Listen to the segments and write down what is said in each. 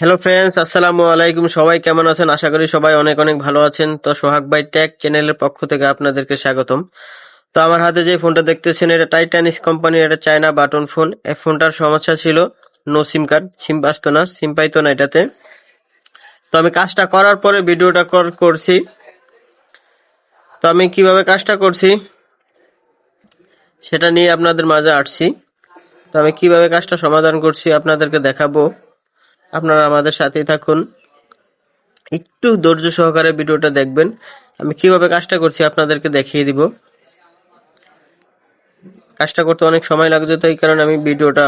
Hello friends, আসসালামু আলাইকুম। সবাই কেমন আছেন? আশা করি সবাই অনেক অনেক ভালো আছেন। তো সোহাগ ভাই টেক চ্যানেলের পক্ষ থেকে আপনাদেরকে স্বাগতম। তো আমার হাতে যে ফোনটা দেখতেছেন, এটা টাইটানিস কোম্পানির, এটা চায়না বাটন ফোন। এই ফোনটার সমস্যা ছিল নো সিম কার্ড, সিম আসতো না, সিম পাইতো না এটাতে। তো আমি কাজটা করার পরে ভিডিওটা করছি। তো আমি কিভাবে কাজটা করছি সেটা নিয়ে আপনাদের মাঝে আসছি। তো আমি কিভাবে কাজটা সমাধান করছি আপনাদেরকে দেখাবো। আপনারা আমাদের সাথেই থাকুন, একটু ধৈর্য সহকারে ভিডিওটা দেখবেন। আমি কিভাবে কাজটা করছি আপনাদেরকে দেখিয়ে দিব। কাজটা করতে অনেক সময় লাগছে, তো এই কারণে আমি ভিডিওটা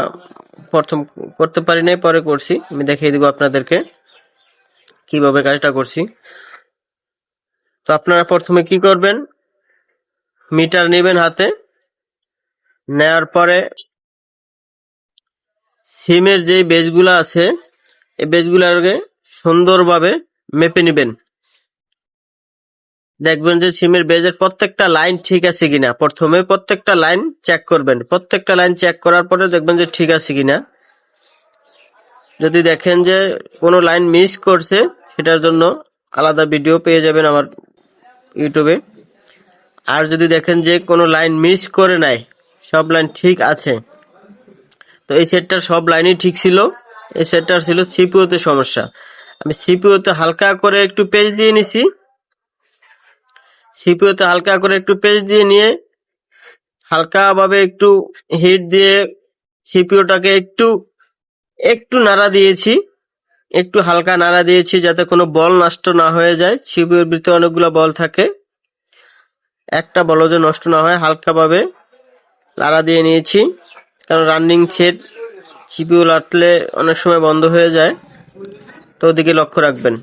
প্রথম করতে পারি নাই, পরে করছি। আমি দেখিয়ে দিব আপনাদেরকে কিভাবে কাজটা করছি। তো আপনারা প্রথমে কি করবেন, মিটার নেবেন হাতে। নেওয়ার পরে সিমের যে বেজগুলো আছে, এই বেজগুলোকে সুন্দরভাবে মেপে নেবেন। দেখবেন যে সিমের বেজের প্রত্যেকটা লাইন ঠিক আছে কিনা। প্রথমে প্রত্যেকটা লাইন চেক করবেন। প্রত্যেকটা লাইন চেক করার পরে দেখবেন যে ঠিক আছে কিনা। যদি দেখেন যে কোনো লাইন মিস করছে, সেটার জন্য আলাদা ভিডিও পেয়ে যাবেন আমার ইউটিউবে। আর যদি দেখেন যে কোনো লাইন মিস করে নাই, সব লাইন ঠিক আছে, তো এই সেটটার সব লাইনই ঠিক ছিল। এই সেটটার ছিল সিপিইউতে সমস্যা। আমি সিপিইউতে হালকা করে একটু পেজ দিয়ে নিছি। সিপিইউতে হালকা করে একটু পেজ দিয়ে নিয়ে হালকা ভাবে একটু হিট দিয়ে সিপিইউটাকে একটু একটু নাড়া দিয়েছি। একটু হালকা নাড়া দিয়েছি যাতে কোনো বল নষ্ট না হয়ে যায়। সিপিইউর ভিতরে অনেকগুলো বল থাকে, একটা বলও যে নষ্ট না হয়। হালকাভাবে নাড়া দিয়ে নিয়েছি, কারণ রানিং সিপিইউ লাটলে অনেক সময় বন্ধ হয়ে যায়, তো ওদিকে লক্ষ্য রাখবেন।